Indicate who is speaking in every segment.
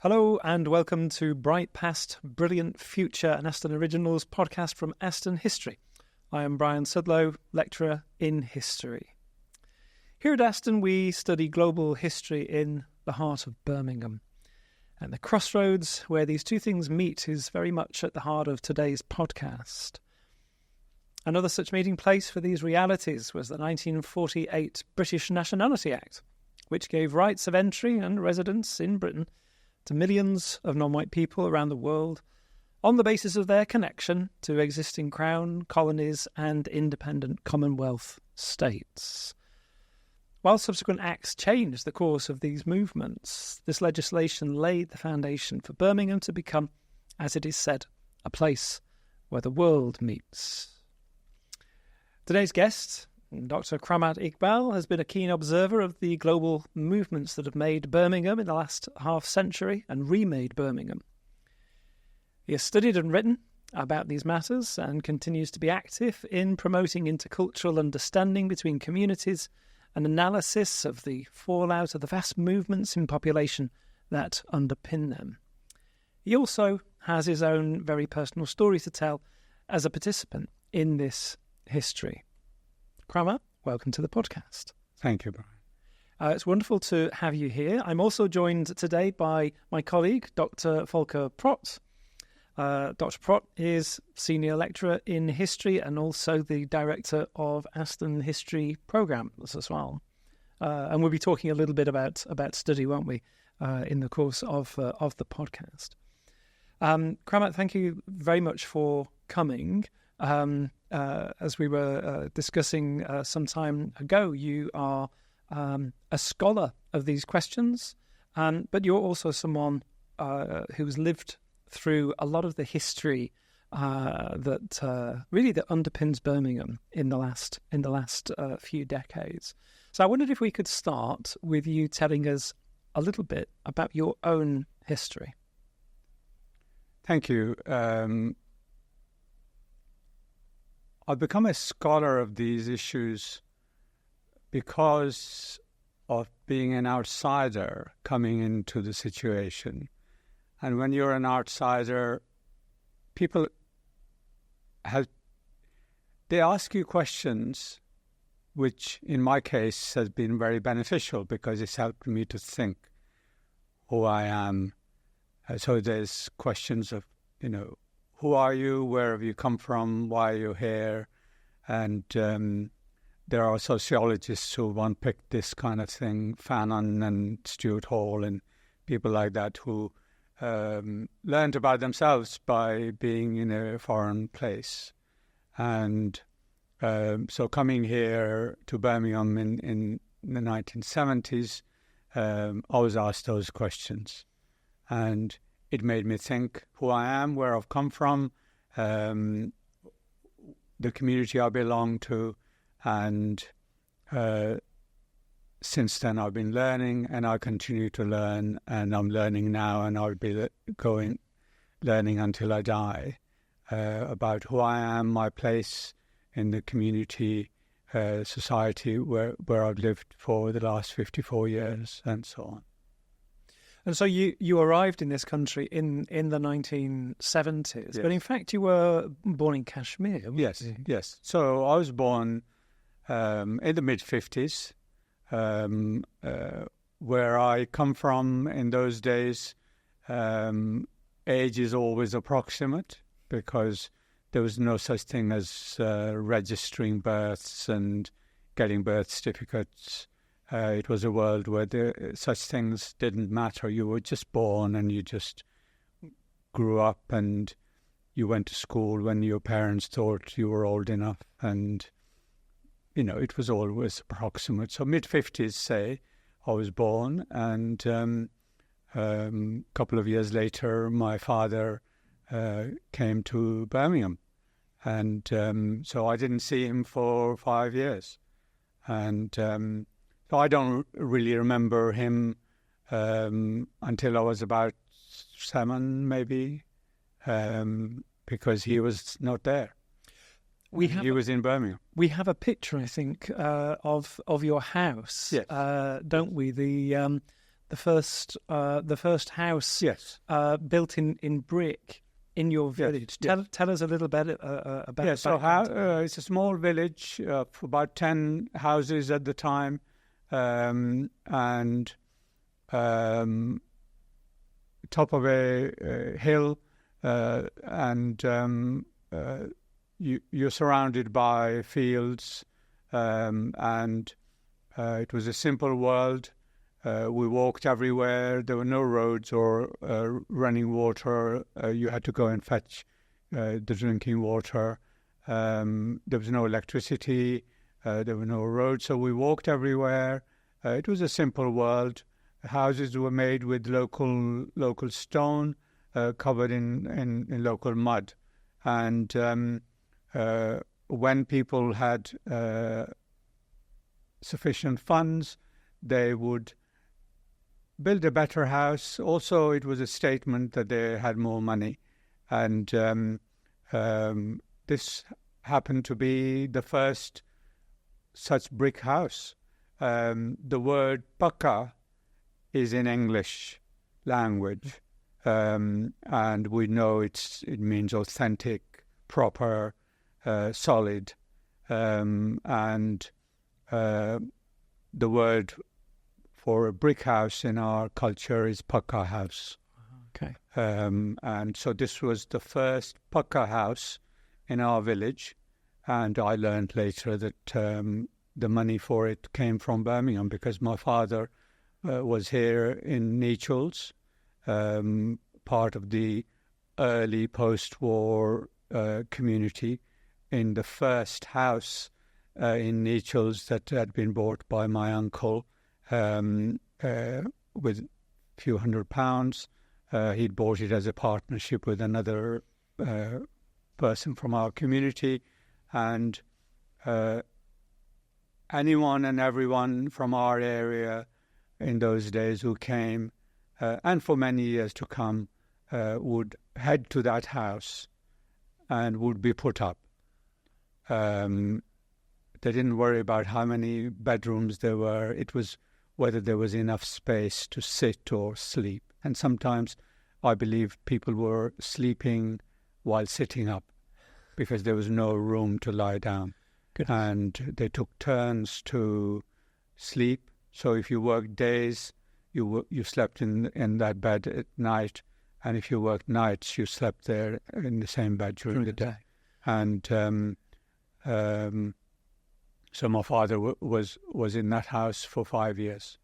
Speaker 1: Hello and welcome to Bright Past, Brilliant Future, an Aston Originals podcast from Aston History. I am Brian Sudlow, lecturer in history. Here at Aston we study global history in the heart of Birmingham. And the crossroads where these two things meet is very much at the heart of today's podcast. Another such meeting place for these realities was the 1948 British Nationality Act, which gave rights of entry and residence in Britain to millions of non-white people around the world on the basis of their connection to existing crown, colonies and independent Commonwealth states. While subsequent acts changed the course of these movements, this legislation laid the foundation for Birmingham to become, as it is said, a place where the world meets. Today's guest, Dr. Karamat Iqbal, has been a keen observer of the global movements that have made Birmingham in the last half-century and remade Birmingham. He has studied and written about these matters and continues to be active in promoting intercultural understanding between communities and analysis of the fallout of the vast movements in population that underpin them. He also has his own very personal story to tell as a participant in this history. Karamat, welcome to the podcast.
Speaker 2: Thank you, Brian.
Speaker 1: It's wonderful to have you here. I'm also joined today by my colleague, Dr. Volker Prott. Dr. Prott is Senior Lecturer in History and also the Director of Aston History Programmes as well. And we'll be talking a little bit about study, won't we, in the course of the podcast. Karamat, thank you very much for coming. As we were discussing some time ago, you are a scholar of these questions, but you're also someone who's lived through a lot of the history that underpins Birmingham in the last few decades. So I wondered if we could start with you telling us a little bit about your own history.
Speaker 2: Thank you. I've become a scholar of these issues because of being an outsider coming into the situation. And when you're an outsider, people they ask you questions, which in my case has been very beneficial because it's helped me to think who I am. So there's questions of, who are you? Where have you come from? Why are you here? And there are sociologists who unpick this kind of thing, Fanon and Stuart Hall and people like that who learned about themselves by being in a foreign place. And so coming here to Birmingham in the 1970s, I was asked those questions. And it made me think who I am, where I've come from, the community I belong to, and since then I've been learning, and I continue to learn, and I'm learning now, and I'll be learning until I die about who I am, my place in the community, society where I've lived for the last 54 years, and so on.
Speaker 1: And so you arrived in this country in the 1970s,
Speaker 2: yes.
Speaker 1: But in fact you were born in Kashmir.
Speaker 2: Yes. So I was born in the mid-50s, where I come from in those days. Age is always approximate because there was no such thing as registering births and getting birth certificates. It was a world where such things didn't matter. You were just born and you just grew up and you went to school when your parents thought you were old enough. And, it was always approximate. So mid-50s, say, I was born. And a couple of years later, my father came to Birmingham. And so I didn't see him for 5 years. And so I don't really remember him until I was about 7, maybe, because he was not there. He was in Birmingham.
Speaker 1: We have a picture, I think, of your house,
Speaker 2: yes.
Speaker 1: Don't we? the first house
Speaker 2: Yes.
Speaker 1: built in brick in your village.
Speaker 2: Yes.
Speaker 1: Tell us a little bit about.
Speaker 2: Yes. So it's a small village of about 10 houses at the time, and top of a hill, and you're surrounded by fields, and it was a simple world. We walked everywhere. There were no roads or running water. You had to go and fetch the drinking water. There was no electricity. There were no roads, so we walked everywhere. It was a simple world. Houses were made with local stone, covered in local mud. And when people had sufficient funds, they would build a better house. Also, it was a statement that they had more money. And this happened to be the first such brick house. The word pakka is in English language, and we know it means authentic, proper, solid, and the word for a brick house in our culture is pakka house.
Speaker 1: Okay.
Speaker 2: And so this was the first pakka house in our village, and I learned later that the money for it came from Birmingham because my father was here in Nechells, part of the early post-war community, in the first house in Nechells that had been bought by my uncle with a few £100. He'd bought it as a partnership with another person from our community, and anyone and everyone from our area in those days who came, and for many years to come, would head to that house and would be put up. They didn't worry about how many bedrooms there were. It was whether there was enough space to sit or sleep. And sometimes I believe people were sleeping while sitting up because there was no room to lie down.
Speaker 1: Goodness.
Speaker 2: And they took turns to sleep. So if you worked days, you slept in that bed at night. And if you worked nights, you slept there in the same bed during the day. And so my father was in that house for 5 years.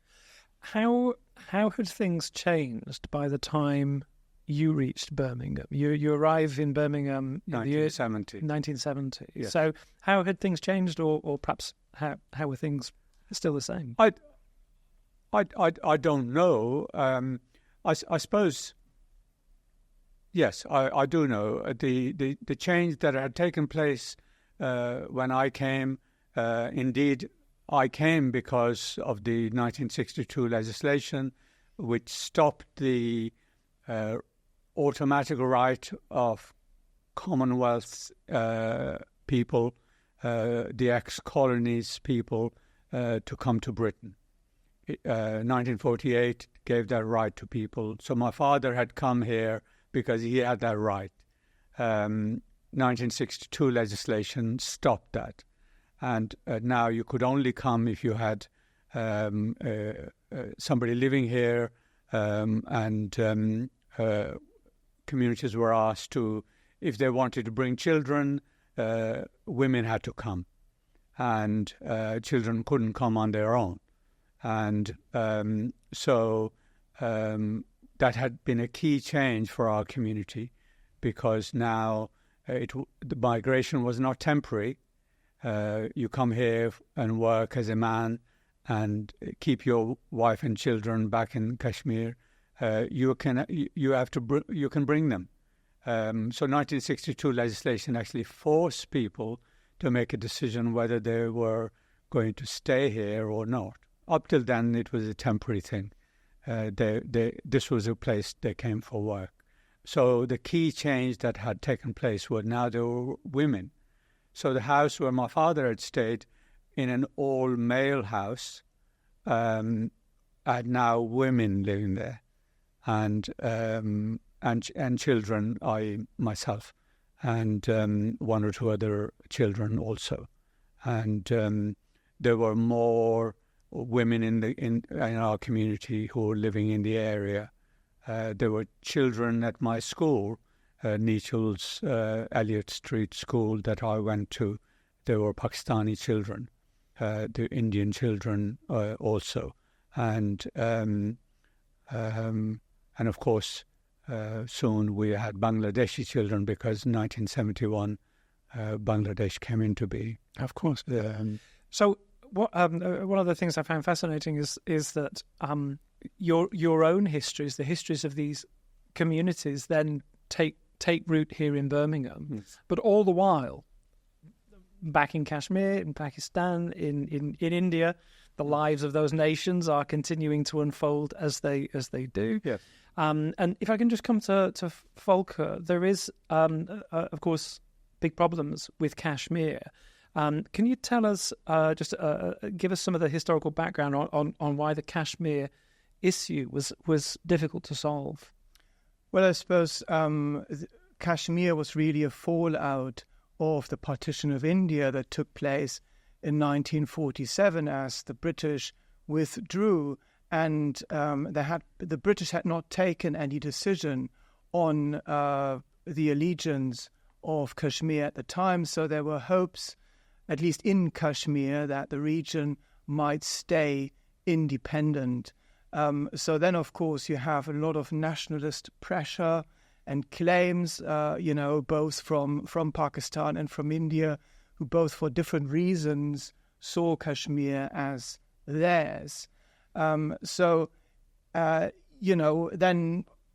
Speaker 1: How had things changed by the time you reached Birmingham? You arrive in Birmingham in
Speaker 2: 1970.
Speaker 1: 1970.
Speaker 2: Yes.
Speaker 1: So how had things changed, or perhaps how were things still the same?
Speaker 2: I don't know. I suppose. Yes, I do know the change that had taken place when I came. Indeed, I came because of the 1962 legislation, which stopped the automatic right of Commonwealth people, the ex-colonies people, to come to Britain. 1948 gave that right to people. So my father had come here because he had that right. 1962 legislation stopped that. And now you could only come if you had somebody living here, and communities were asked to, if they wanted to bring children, women had to come, and children couldn't come on their own. And so that had been a key change for our community, because now the migration was not temporary. You come here and work as a man and keep your wife and children back in Kashmir. You can bring them. So 1962 legislation actually forced people to make a decision whether they were going to stay here or not. Up till then, it was a temporary thing. This was a place they came for work. So the key change that had taken place was now there were women. So the house where my father had stayed, in an all-male house, had now women living there, and children, myself, and one or two other children also, and there were more women in our community who were living in the area. There were children at my school, Nechel's Elliott Street School that I went to. There were Pakistani children, the Indian children also, and of course soon we had Bangladeshi children because in 1971 Bangladesh came into being.
Speaker 1: Of course. So one of the things I found fascinating is that your own histories, the histories of these communities, then take root here in Birmingham, but all the while, back in Kashmir, in Pakistan, in India, the lives of those nations are continuing to unfold as they do.
Speaker 2: Yes.
Speaker 1: And if I can just come to Volker, there is, of course, big problems with Kashmir. Can you tell us, give us some of the historical background on why the Kashmir issue was difficult to solve?
Speaker 3: Well, I suppose Kashmir was really a fallout of the partition of India that took place in 1947 as the British withdrew, and the British had not taken any decision on the allegiance of Kashmir at the time, so there were hopes, at least in Kashmir, that the region might stay independent. So then, of course, you have a lot of nationalist pressure and claims, both from Pakistan and from India, who both for different reasons saw Kashmir as theirs. Then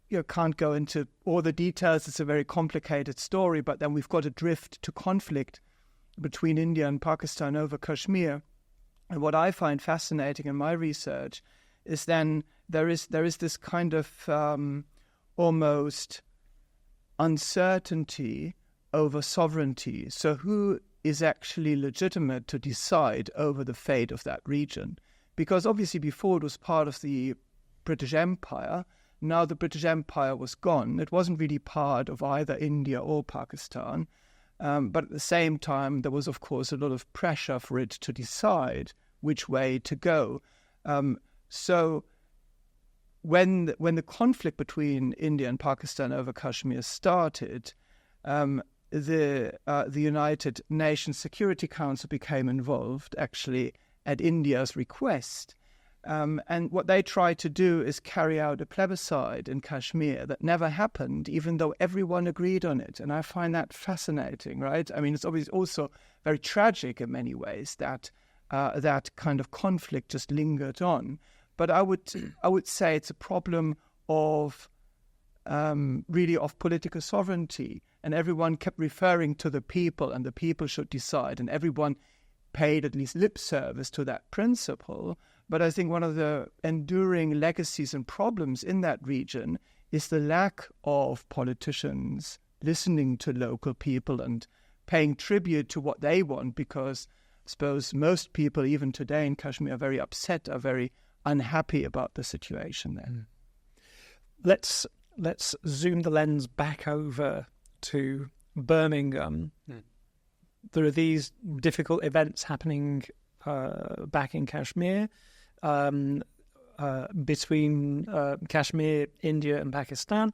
Speaker 3: you can't go into all the details. It's a very complicated story, but then we've got a drift to conflict between India and Pakistan over Kashmir. And what I find fascinating in my research is then there is this kind of almost uncertainty over sovereignty. So who is actually legitimate to decide over the fate of that region? Because obviously before it was part of the British Empire. Now the British Empire was gone. It wasn't really part of either India or Pakistan. But at the same time, there was, of course, a lot of pressure for it to decide which way to go. So when the conflict between India and Pakistan over Kashmir started, the United Nations Security Council became involved, actually, at India's request. And what they tried to do is carry out a plebiscite in Kashmir that never happened, even though everyone agreed on it. And I find that fascinating, right? I mean, it's obviously also very tragic in many ways that that kind of conflict just lingered on. But I would say it's a problem of really of political sovereignty, and everyone kept referring to the people, and the people should decide, and everyone paid at least lip service to that principle. But I think one of the enduring legacies and problems in that region is the lack of politicians listening to local people and paying tribute to what they want, because I suppose most people, even today in Kashmir, are very upset, are very unhappy about the situation there.
Speaker 1: Let's zoom the lens back over to Birmingham. There are these difficult events happening back in Kashmir, between Kashmir, India and Pakistan.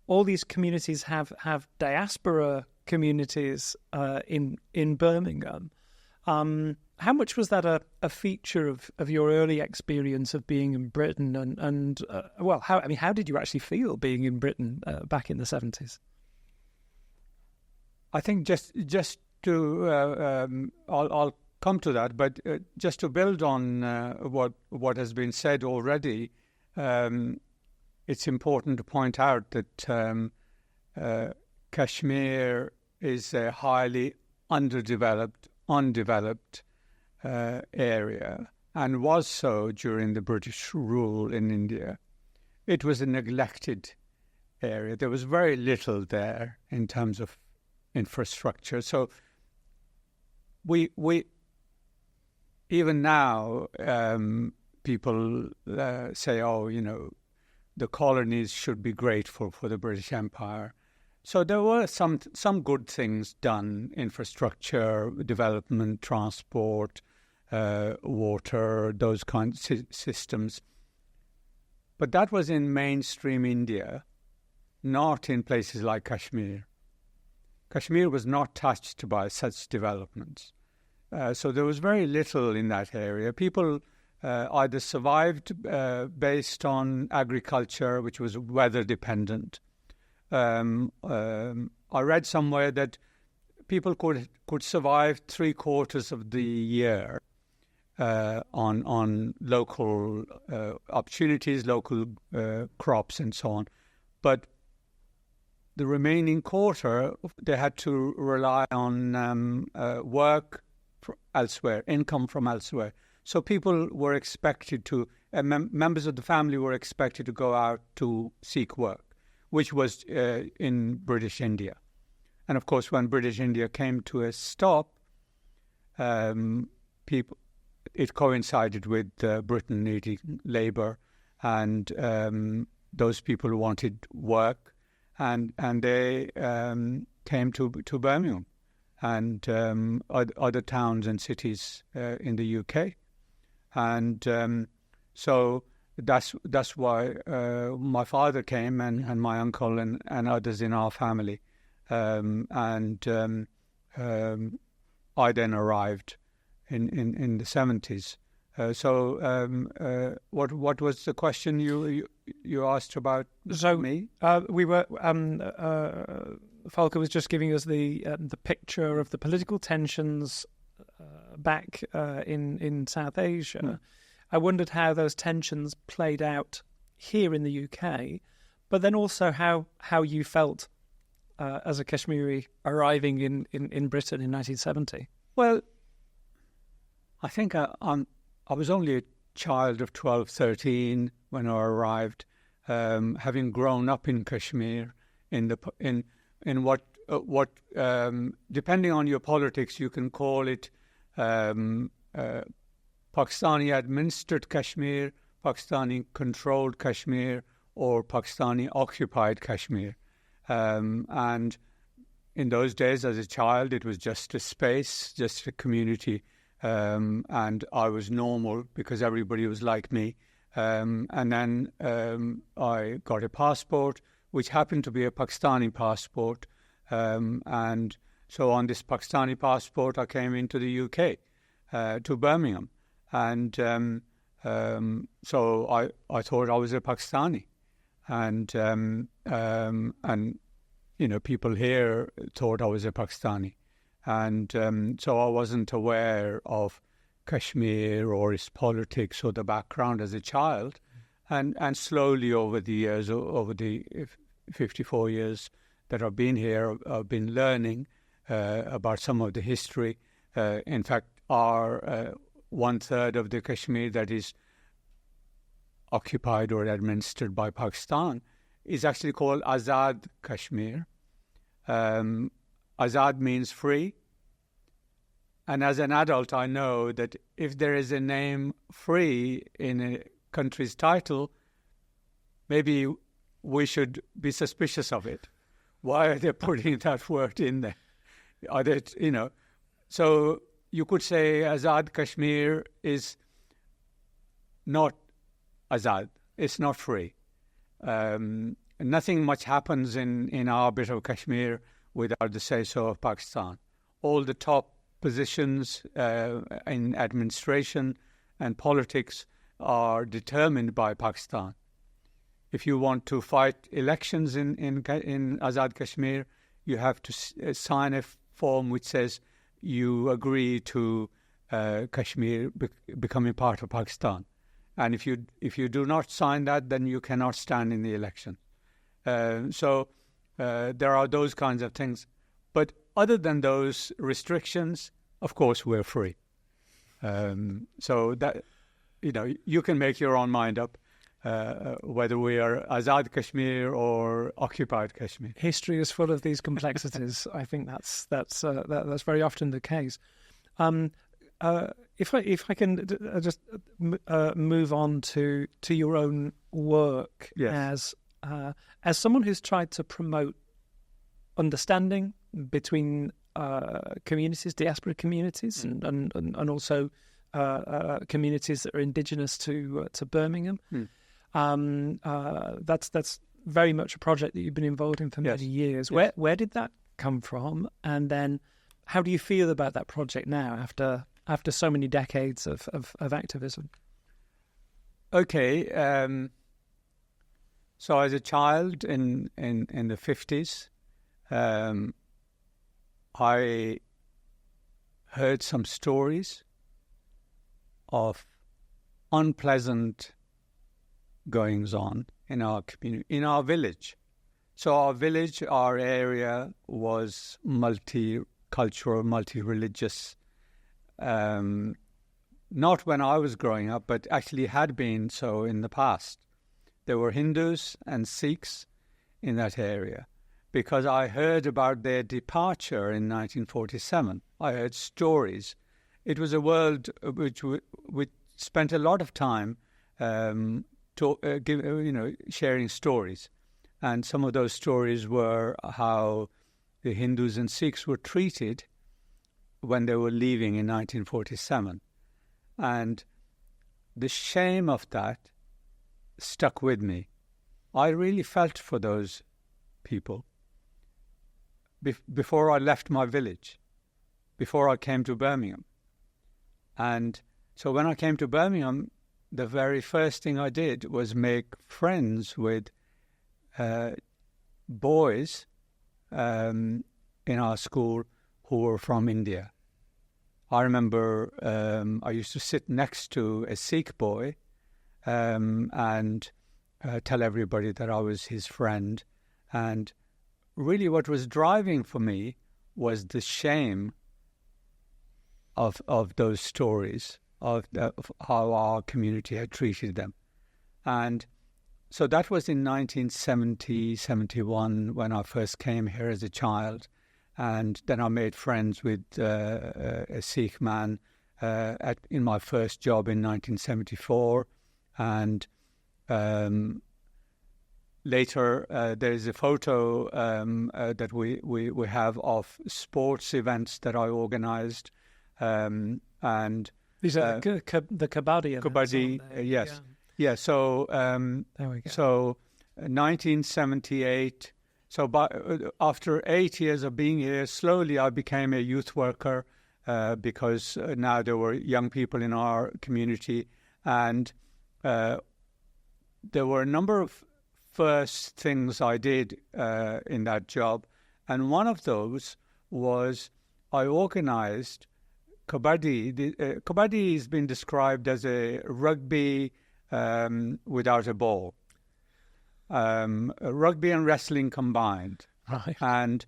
Speaker 1: All these communities have diaspora communities in Birmingham. How much was that a feature of your early experience of being in Britain? And how did you actually feel being in Britain back in the 70s?
Speaker 2: I think just to I'll come to that, but just to build on what has been said already, it's important to point out that Kashmir is a highly undeveloped area, and was so during the British rule in India. It was a neglected area. There was very little there in terms of infrastructure. So we even now, people say, oh, the colonies should be grateful for the British Empire. So there were some good things done: infrastructure, development, transport, water, those kinds of systems. But that was in mainstream India, not in places like Kashmir. Kashmir was not touched by such developments. So there was very little in that area. People either survived based on agriculture, which was weather dependent. I read somewhere that people could survive 3/4 of the year on local opportunities, local crops, and so on. But the remaining quarter, they had to rely on work elsewhere, income from elsewhere. So people were expected to, members of the family were expected to go out to seek work, which was in British India. And of course, when British India came to a stop, it coincided with Britain needing labour, and those people wanted work, and they came to Birmingham and other towns and cities in the UK. And so that's why my father came, and my uncle and others in our family. I then arrived in the 70s. What was the question you asked about me?
Speaker 1: We were Volker was just giving us the picture of the political tensions back in South Asia. Mm. I wondered how those tensions played out here in the UK, but then also how you felt as a Kashmiri arriving in Britain in 1970.
Speaker 2: Well, I think I was only a child of 12, 13 when I arrived, having grown up in Kashmir in what depending on your politics, you can call it Pakistani-administered Kashmir, Pakistani-controlled Kashmir, or Pakistani-occupied Kashmir. And in those days, as a child, it was just a space, just a community, and I was normal because everybody was like me. And then I got a passport, which happened to be a Pakistani passport. And so on this Pakistani passport, I came into the UK, to Birmingham. And so I thought I was a Pakistani. And people here thought I was a Pakistani. And so I wasn't aware of Kashmir or its politics or the background as a child. And slowly over the years, over the 54 years that I've been here, I've been learning about some of the history. In fact, our 1/3 of the Kashmir that is occupied or administered by Pakistan is actually called Azad Kashmir. Azad means free. And as an adult, I know that if there is a name free in a country's title, maybe we should be suspicious of it. Why are they putting that word in there? Are they, So you could say Azad Kashmir is not Azad. It's not free. Nothing much happens in our bit of Kashmir without the say-so of Pakistan. All the top positions in administration and politics are determined by Pakistan. If you want to fight elections in Azad Kashmir, you have to sign a form which says you agree to Kashmir becoming part of Pakistan. And if you do not sign that, then you cannot stand in the election. So there are those kinds of things. But other than those restrictions, of course, we're free. So that you can make your own mind up whether we are Azad Kashmir or occupied Kashmir.
Speaker 1: History is full of these complexities. I think that's very often the case. if I can just move on to your own work,
Speaker 2: Yes.
Speaker 1: as someone who's tried to promote understanding between communities, diaspora communities, and also communities that are indigenous to Birmingham. That's very much a project that you've been involved in for many years.
Speaker 2: Yes.
Speaker 1: Where did that come from? And then how do you feel about that project now after so many decades of activism?
Speaker 2: Okay. So as a child in the 50s, I heard some stories of unpleasant goings on in our community, in our village. So our area was multicultural, multi-religious. Not when I was growing up, but actually had been so in the past. There were Hindus and Sikhs in that area because I heard about their departure in 1947. I heard stories. It was a world which spent a lot of time sharing stories. And some of those stories were how the Hindus and Sikhs were treated when they were leaving in 1947. And the shame of that stuck with me. I really felt for those people before I left my village, before I came to Birmingham. And so when I came to Birmingham, the very first thing I did was make friends with boys in our school who were from India. I remember I used to sit next to a Sikh boy and tell everybody that I was his friend. And really what was driving for me was the shame of those stories, of how our community had treated them. And so that was in 1970, 71, when I first came here as a child. And then I made friends with a Sikh man in my first job in 1974. And later, there is a photo that we have of sports events that I organised. And
Speaker 1: these are the Kabaddi events.
Speaker 2: Kabaddi, yes. Yeah, so
Speaker 1: there we go.
Speaker 2: So 1978. So after 8 years of being here, slowly I became a youth worker because now there were young people in our community. And there were a number of first things I did in that job. And one of those was I organised Kabaddi. Kabaddi has been described as a rugby without a ball. Rugby and wrestling combined.
Speaker 1: Right.
Speaker 2: And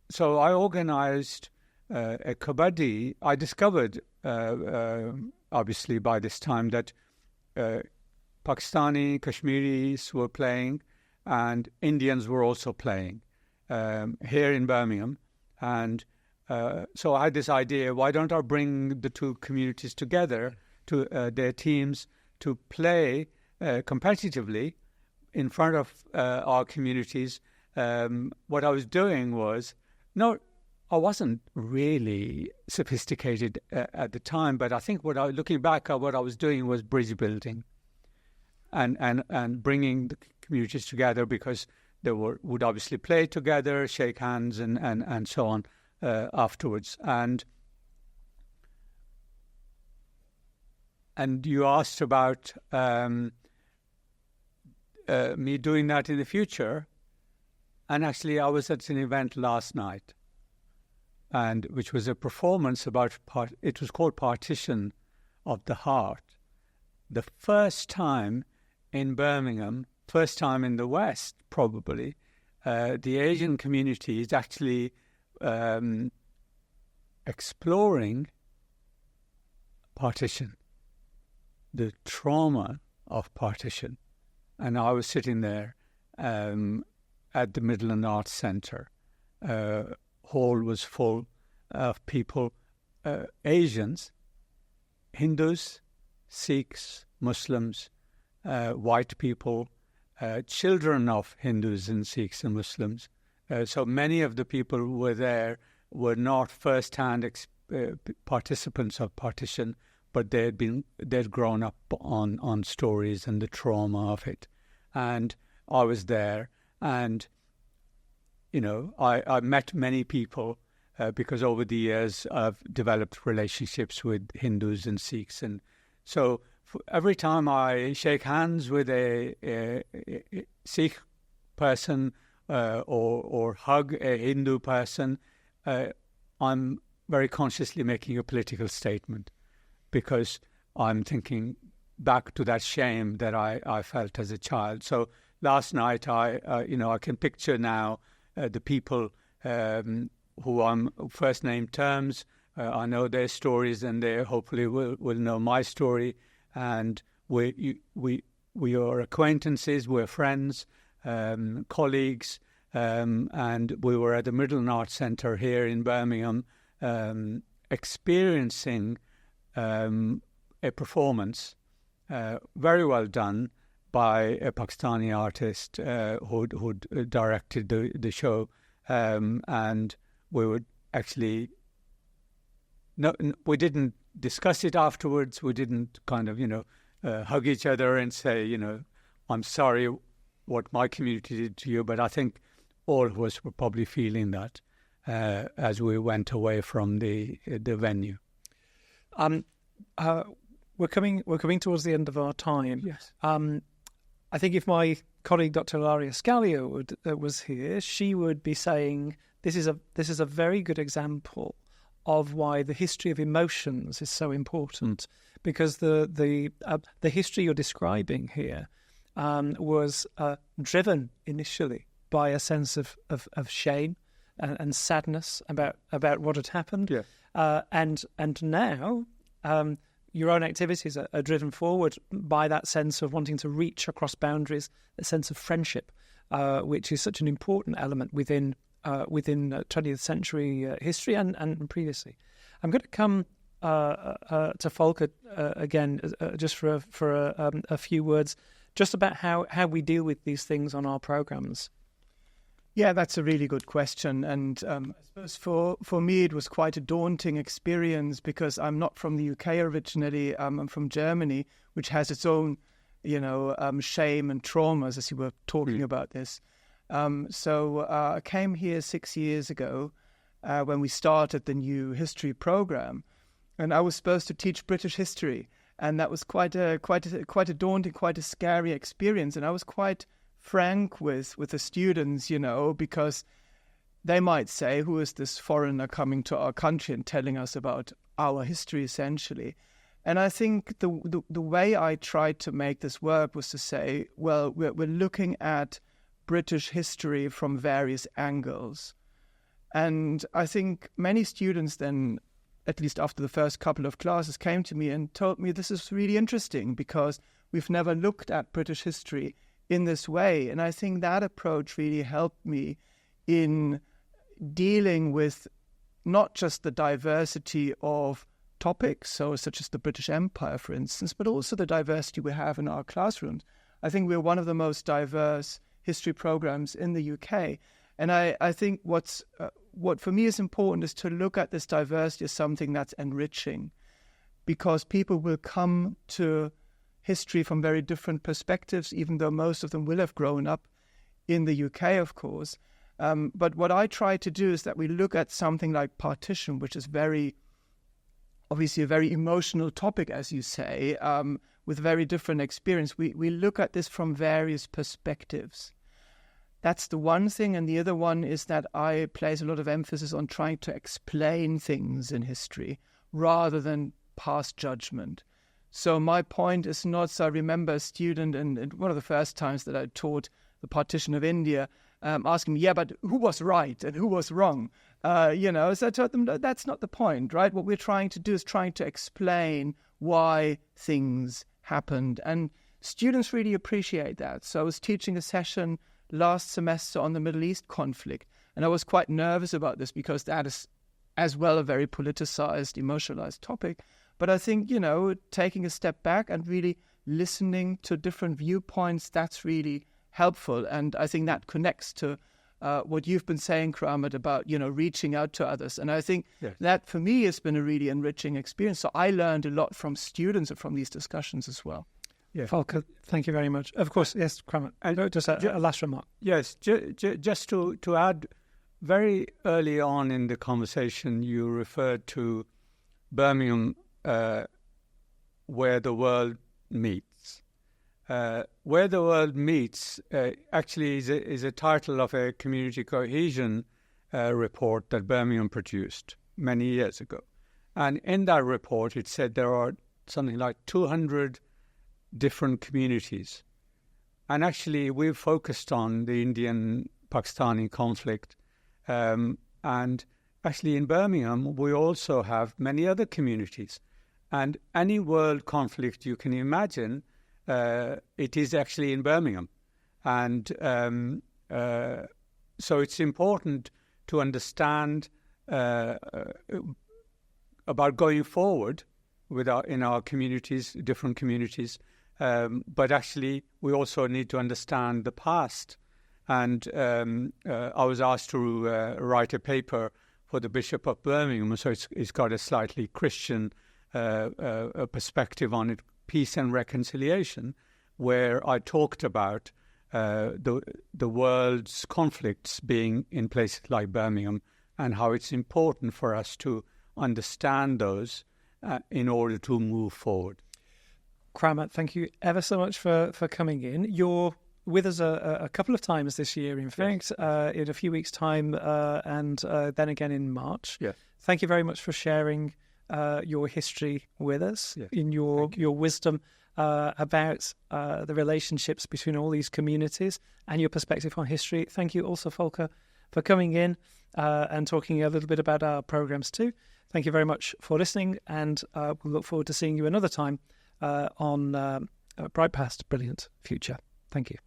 Speaker 2: so I organised a Kabaddi. I discovered, obviously, by this time that Pakistani, Kashmiris were playing and Indians were also playing here in Birmingham. And so I had this idea, why don't I bring the two communities together, to their teams, to play competitively in front of our communities. What I was doing was, I wasn't really sophisticated at the time, but I think looking back at what I was doing was bridge building and bringing the communities together, because they would obviously play together, shake hands and so on afterwards. And you asked about me doing that in the future. And actually, I was at an event last night, which was a performance about, it was called Partition of the Heart. The first time in Birmingham, first time in the West, probably, the Asian community is actually exploring partition, the trauma of partition. And I was sitting there at the Midland Arts Centre. Hall was full of people Asians, Hindus, Sikhs, Muslims, white people, children of Hindus and Sikhs and Muslims. So many of the people who were there were not first-hand participants of partition, but they'd grown up on stories and the trauma of it. And I was there, and I met many people because over the years I've developed relationships with Hindus and Sikhs, and so every time I shake hands with a Sikh person or hug a Hindu person, I'm very consciously making a political statement, because I'm thinking back to that shame that I felt as a child. So last night, I can picture now the people who I'm first name terms. I know their stories, and they hopefully will know my story. And we are acquaintances, we're friends, colleagues, and we were at the Middle Arts Centre here in Birmingham, experiencing a performance very well done by a Pakistani artist who'd directed the show, and we would actually we didn't discuss it afterwards. We didn't kind of hug each other and say I'm sorry what my community did to you, but I think all of us were probably feeling that as we went away from the venue.
Speaker 1: We're coming towards the end of our time.
Speaker 2: Yes.
Speaker 1: I think if my colleague Dr. Ilaria Scalia was here, she would be saying this is a very good example of why the history of emotions is so important, because the history you're describing here was driven initially by a sense of shame and sadness about what had happened, and now your own activities are driven forward by that sense of wanting to reach across boundaries, a sense of friendship, which is such an important element within 20th century history and previously. I'm going to come to Volker again, just for a few words, just about how we deal with these things on our programs.
Speaker 3: Yeah, that's a really good question. And I suppose for me it was quite a daunting experience, because I'm not from the UK originally. I'm from Germany, which has its own, shame and traumas, as you were talking about this. So I came here 6 years ago when we started the new history program, and I was supposed to teach British history, and that was quite a daunting, quite a scary experience. And I was quite frank with the students, because they might say, who is this foreigner coming to our country and telling us about our history, essentially? And I think the way I tried to make this work was to say, well, we're looking at British history from various angles. And I think many students then, at least after the first couple of classes, came to me and told me this is really interesting because we've never looked at British history in this way. And I think that approach really helped me in dealing with not just the diversity of topics, so such as the British Empire, for instance, but also the diversity we have in our classrooms. I think we're one of the most diverse history programs in the UK. And I think what for me is important is to look at this diversity as something that's enriching, because people will come to history from very different perspectives, even though most of them will have grown up in the UK, of course. But what I try to do is that we look at something like partition, which is obviously a very emotional topic, as you say, with very different experience. We look at this from various perspectives. That's the one thing. And the other one is that I place a lot of emphasis on trying to explain things in history rather than pass judgment. So my point is not, so I remember a student, and one of the first times that I taught the partition of India, asking me, yeah, but who was right and who was wrong? So I told them, no, that's not the point, right? What we're trying to do is trying to explain why things happened. And students really appreciate that. So I was teaching a session last semester on the Middle East conflict, and I was quite nervous about this because that is as well a very politicized, emotionalized topic. But I think, taking a step back and really listening to different viewpoints, that's really helpful. And I think that connects to what you've been saying, Karamat, about, reaching out to others. And I think that for me has been a really enriching experience. So I learned a lot from students and from these discussions as well.
Speaker 1: Yeah. Volker, thank you very much. Of course, yes, Karamat. And just a last remark.
Speaker 2: Yes, just to add, very early on in the conversation, you referred to Birmingham, where the world meets. Where the World Meets actually is a title of a community cohesion report that Birmingham produced many years ago. And in that report, it said there are something like 200 different communities. And actually, we've focused on the Indian-Pakistani conflict. And actually, in Birmingham, we also have many other communities. And any world conflict you can imagine, it is actually in Birmingham. And so it's important to understand about going forward in our communities, different communities. But actually, we also need to understand the past. And I was asked to write a paper for the Bishop of Birmingham, so it's got a slightly Christian perspective on it, peace and reconciliation, where I talked about the world's conflicts being in places like Birmingham and how it's important for us to understand those in order to move forward.
Speaker 1: Karamat, thank you ever so much for coming in. You're with us a couple of times this year, in fact, in a few weeks' time, and then again in March.
Speaker 2: Yeah.
Speaker 1: Thank you very much for sharing your history with us, in your wisdom about the relationships between all these communities and your perspective on history. Thank you also, Volker, for coming in and talking a little bit about our programs too. Thank you very much for listening, and we'll look forward to seeing you another time on Bright Past, Brilliant Future. Thank you.